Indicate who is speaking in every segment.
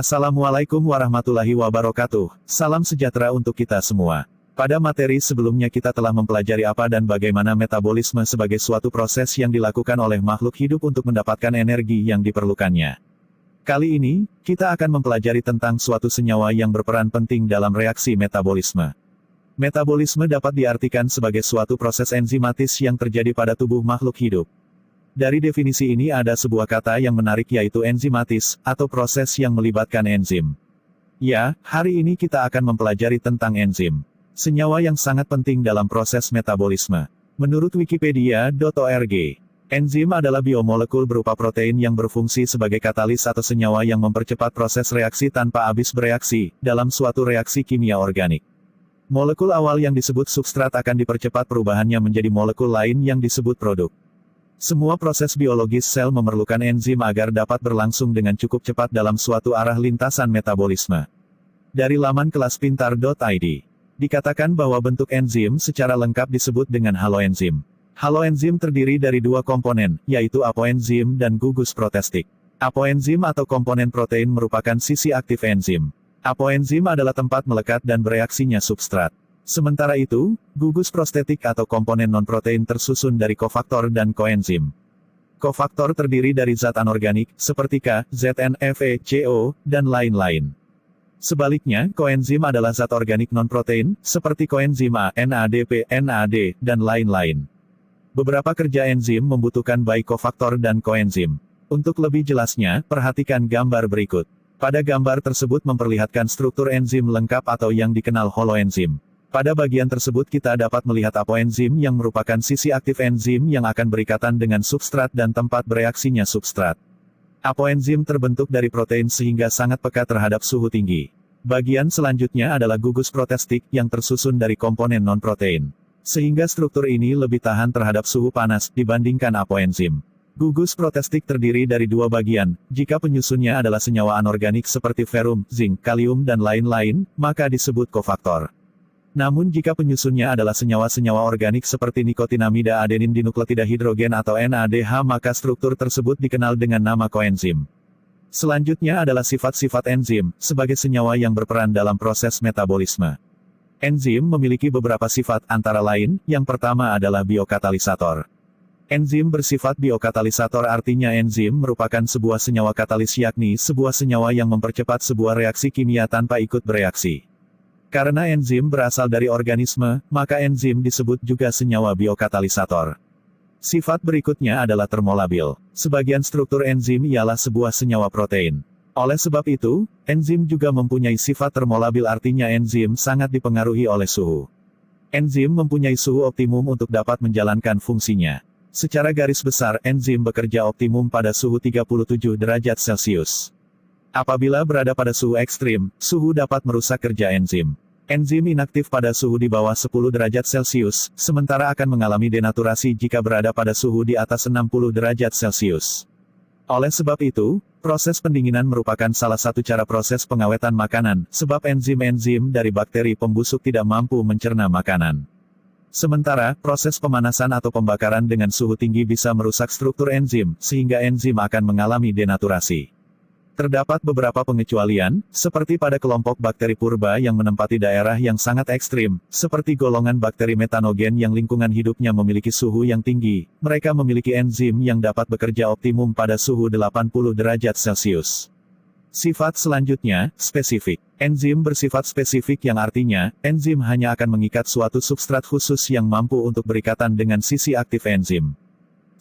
Speaker 1: Assalamualaikum warahmatullahi wabarakatuh. Salam sejahtera untuk kita semua. Pada materi sebelumnya kita telah mempelajari apa dan bagaimana metabolisme sebagai suatu proses yang dilakukan oleh makhluk hidup untuk mendapatkan energi yang diperlukannya. Kali ini, kita akan mempelajari tentang suatu senyawa yang berperan penting dalam reaksi metabolisme. Metabolisme dapat diartikan sebagai suatu proses enzimatis yang terjadi pada tubuh makhluk hidup. Dari definisi ini ada sebuah kata yang menarik yaitu enzimatis, atau proses yang melibatkan enzim. Ya, hari ini kita akan mempelajari tentang enzim. Senyawa yang sangat penting dalam proses metabolisme. Menurut wikipedia.org, enzim adalah biomolekul berupa protein yang berfungsi sebagai katalis atau senyawa yang mempercepat proses reaksi tanpa habis bereaksi, dalam suatu reaksi kimia organik. Molekul awal yang disebut substrat akan dipercepat perubahannya menjadi molekul lain yang disebut produk. Semua proses biologis sel memerlukan enzim agar dapat berlangsung dengan cukup cepat dalam suatu arah lintasan metabolisme. Dari laman kelaspintar.id, dikatakan bahwa bentuk enzim secara lengkap disebut dengan haloenzim. Haloenzim terdiri dari dua komponen, yaitu apoenzim dan gugus protestik. Apoenzim atau komponen protein merupakan sisi aktif enzim. Apoenzim adalah tempat melekat dan bereaksinya substrat. Sementara itu, gugus prostetik atau komponen non-protein tersusun dari kofaktor dan koenzim. Kofaktor terdiri dari zat anorganik, seperti K, Zn, Fe, Co, dan lain-lain. Sebaliknya, koenzim adalah zat organik non-protein, seperti koenzim A, NADP, NAD, dan lain-lain. Beberapa kerja enzim membutuhkan baik kofaktor dan koenzim. Untuk lebih jelasnya, perhatikan gambar berikut. Pada gambar tersebut memperlihatkan struktur enzim lengkap atau yang dikenal holoenzim. Pada bagian tersebut kita dapat melihat apoenzim yang merupakan sisi aktif enzim yang akan berikatan dengan substrat dan tempat bereaksinya substrat. Apoenzim terbentuk dari protein sehingga sangat peka terhadap suhu tinggi. Bagian selanjutnya adalah gugus protestik yang tersusun dari komponen non-protein. Sehingga struktur ini lebih tahan terhadap suhu panas dibandingkan apoenzim. Gugus protestik terdiri dari dua bagian, jika penyusunnya adalah senyawa anorganik seperti ferum, zinc, kalium dan lain-lain, maka disebut kofaktor. Namun jika penyusunnya adalah senyawa-senyawa organik seperti nikotinamida adenin dinukleotida hidrogen atau NADH maka struktur tersebut dikenal dengan nama koenzim. Selanjutnya adalah sifat-sifat enzim, sebagai senyawa yang berperan dalam proses metabolisme. Enzim memiliki beberapa sifat antara lain, yang pertama adalah biokatalisator. Enzim bersifat biokatalisator artinya enzim merupakan sebuah senyawa katalis yakni sebuah senyawa yang mempercepat sebuah reaksi kimia tanpa ikut bereaksi. Karena enzim berasal dari organisme, maka enzim disebut juga senyawa biokatalisator. Sifat berikutnya adalah termolabil. Sebagian struktur enzim ialah sebuah senyawa protein. Oleh sebab itu, enzim juga mempunyai sifat termolabil artinya enzim sangat dipengaruhi oleh suhu. Enzim mempunyai suhu optimum untuk dapat menjalankan fungsinya. Secara garis besar, enzim bekerja optimum pada suhu 37 derajat Celcius. Apabila berada pada suhu ekstrim, suhu dapat merusak kerja enzim. Enzim inaktif pada suhu di bawah 10 derajat Celcius, sementara akan mengalami denaturasi jika berada pada suhu di atas 60 derajat Celcius. Oleh sebab itu, proses pendinginan merupakan salah satu cara proses pengawetan makanan, sebab enzim-enzim dari bakteri pembusuk tidak mampu mencerna makanan. Sementara, proses pemanasan atau pembakaran dengan suhu tinggi bisa merusak struktur enzim, sehingga enzim akan mengalami denaturasi. Terdapat beberapa pengecualian, seperti pada kelompok bakteri purba yang menempati daerah yang sangat ekstrim, seperti golongan bakteri metanogen yang lingkungan hidupnya memiliki suhu yang tinggi, mereka memiliki enzim yang dapat bekerja optimum pada suhu 80 derajat Celcius. Sifat selanjutnya, spesifik. Enzim bersifat spesifik yang artinya, enzim hanya akan mengikat suatu substrat khusus yang mampu untuk berikatan dengan sisi aktif enzim.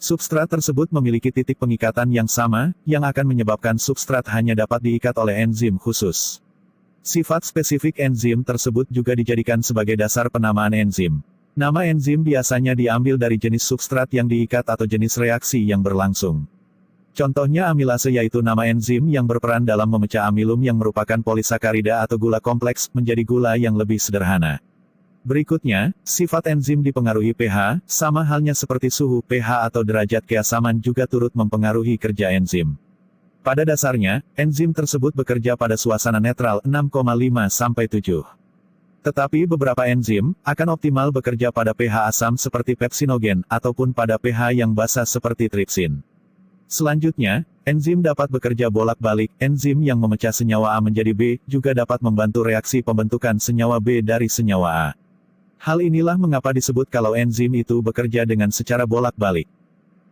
Speaker 1: Substrat tersebut memiliki titik pengikatan yang sama, yang akan menyebabkan substrat hanya dapat diikat oleh enzim khusus. Sifat spesifik enzim tersebut juga dijadikan sebagai dasar penamaan enzim. Nama enzim biasanya diambil dari jenis substrat yang diikat atau jenis reaksi yang berlangsung. Contohnya amilase yaitu nama enzim yang berperan dalam memecah amilum yang merupakan polisakarida atau gula kompleks menjadi gula yang lebih sederhana. Berikutnya, sifat enzim dipengaruhi pH, sama halnya seperti suhu pH atau derajat keasaman juga turut mempengaruhi kerja enzim. Pada dasarnya, enzim tersebut bekerja pada suasana netral 6,5-7. Tetapi beberapa enzim akan optimal bekerja pada pH asam seperti pepsinogen, ataupun pada pH yang basa seperti tripsin. Selanjutnya, enzim dapat bekerja bolak-balik. Enzim yang memecah senyawa A menjadi B, juga dapat membantu reaksi pembentukan senyawa B dari senyawa A. Hal inilah mengapa disebut kalau enzim itu bekerja dengan secara bolak-balik.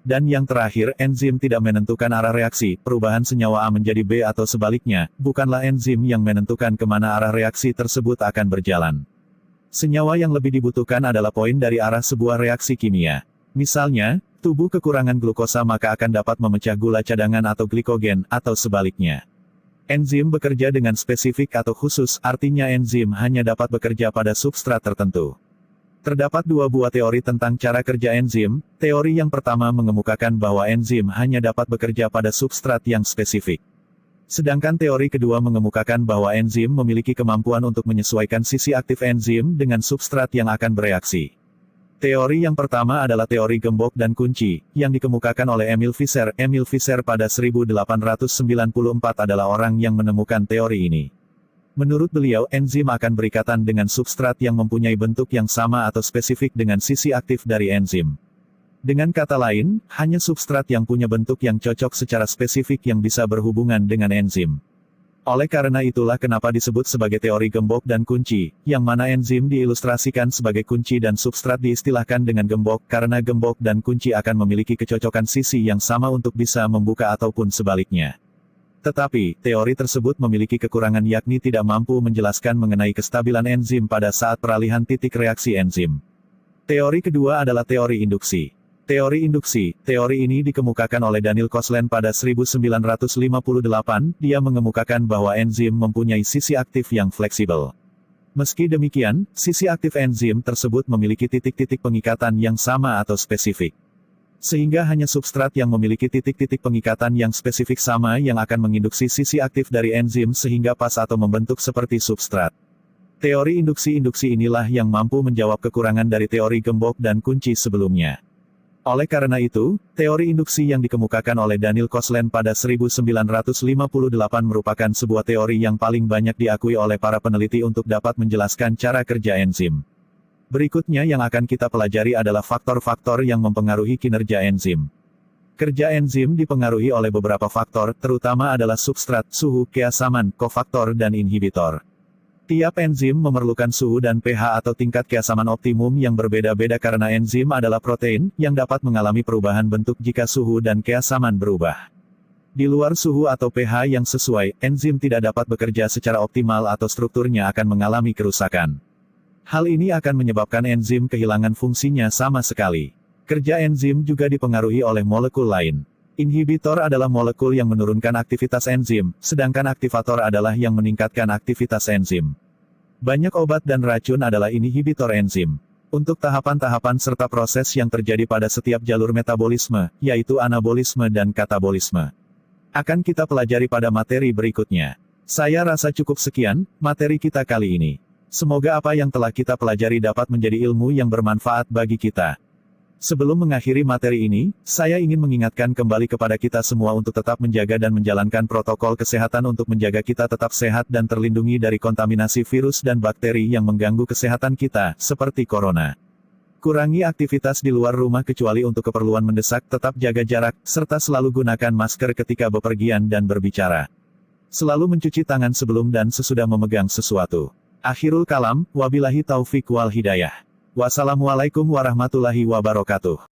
Speaker 1: Dan yang terakhir, enzim tidak menentukan arah reaksi, perubahan senyawa A menjadi B atau sebaliknya, bukanlah enzim yang menentukan kemana arah reaksi tersebut akan berjalan. Senyawa yang lebih dibutuhkan adalah poin dari arah sebuah reaksi kimia. Misalnya, tubuh kekurangan glukosa maka akan dapat memecah gula cadangan atau glikogen, atau sebaliknya. Enzim bekerja dengan spesifik atau khusus, artinya enzim hanya dapat bekerja pada substrat tertentu. Terdapat dua buah teori tentang cara kerja enzim. Teori yang pertama mengemukakan bahwa enzim hanya dapat bekerja pada substrat yang spesifik. Sedangkan teori kedua mengemukakan bahwa enzim memiliki kemampuan untuk menyesuaikan sisi aktif enzim dengan substrat yang akan bereaksi. Teori yang pertama adalah teori gembok dan kunci, yang dikemukakan oleh Emil Fischer. Emil Fischer pada 1894 adalah orang yang menemukan teori ini. Menurut beliau, enzim akan berikatan dengan substrat yang mempunyai bentuk yang sama atau spesifik dengan sisi aktif dari enzim. Dengan kata lain, hanya substrat yang punya bentuk yang cocok secara spesifik yang bisa berhubungan dengan enzim. Oleh karena itulah kenapa disebut sebagai teori gembok dan kunci, yang mana enzim diilustrasikan sebagai kunci dan substrat diistilahkan dengan gembok, karena gembok dan kunci akan memiliki kecocokan sisi yang sama untuk bisa membuka ataupun sebaliknya. Tetapi, teori tersebut memiliki kekurangan yakni tidak mampu menjelaskan mengenai kestabilan enzim pada saat peralihan titik reaksi enzim. Teori kedua adalah teori induksi. Teori induksi, teori ini dikemukakan oleh Daniel Koslen pada 1958, dia mengemukakan bahwa enzim mempunyai sisi aktif yang fleksibel. Meski demikian, sisi aktif enzim tersebut memiliki titik-titik pengikatan yang sama atau spesifik. Sehingga hanya substrat yang memiliki titik-titik pengikatan yang spesifik sama yang akan menginduksi sisi aktif dari enzim sehingga pas atau membentuk seperti substrat. Teori induksi-induksi inilah yang mampu menjawab kekurangan dari teori gembok dan kunci sebelumnya. Oleh karena itu, teori induksi yang dikemukakan oleh Daniel Koslen pada 1958 merupakan sebuah teori yang paling banyak diakui oleh para peneliti untuk dapat menjelaskan cara kerja enzim. Berikutnya yang akan kita pelajari adalah faktor-faktor yang mempengaruhi kinerja enzim. Kerja enzim dipengaruhi oleh beberapa faktor, terutama adalah substrat, suhu, keasaman, kofaktor dan inhibitor. Tiap enzim memerlukan suhu dan pH atau tingkat keasaman optimum yang berbeda-beda karena enzim adalah protein, yang dapat mengalami perubahan bentuk jika suhu dan keasaman berubah. Di luar suhu atau pH yang sesuai, enzim tidak dapat bekerja secara optimal atau strukturnya akan mengalami kerusakan. Hal ini akan menyebabkan enzim kehilangan fungsinya sama sekali. Kerja enzim juga dipengaruhi oleh molekul lain. Inhibitor adalah molekul yang menurunkan aktivitas enzim, sedangkan aktivator adalah yang meningkatkan aktivitas enzim. Banyak obat dan racun adalah inhibitor enzim. Untuk tahapan-tahapan serta proses yang terjadi pada setiap jalur metabolisme, yaitu anabolisme dan katabolisme, akan kita pelajari pada materi berikutnya. Saya rasa cukup sekian, materi kita kali ini. Semoga apa yang telah kita pelajari dapat menjadi ilmu yang bermanfaat bagi kita. Sebelum mengakhiri materi ini, saya ingin mengingatkan kembali kepada kita semua untuk tetap menjaga dan menjalankan protokol kesehatan untuk menjaga kita tetap sehat dan terlindungi dari kontaminasi virus dan bakteri yang mengganggu kesehatan kita, seperti corona. Kurangi aktivitas di luar rumah kecuali untuk keperluan mendesak, tetap jaga jarak, serta selalu gunakan masker ketika bepergian dan berbicara. Selalu mencuci tangan sebelum dan sesudah memegang sesuatu. Akhirul kalam, wabillahi taufik wal hidayah. Wassalamualaikum warahmatullahi wabarakatuh.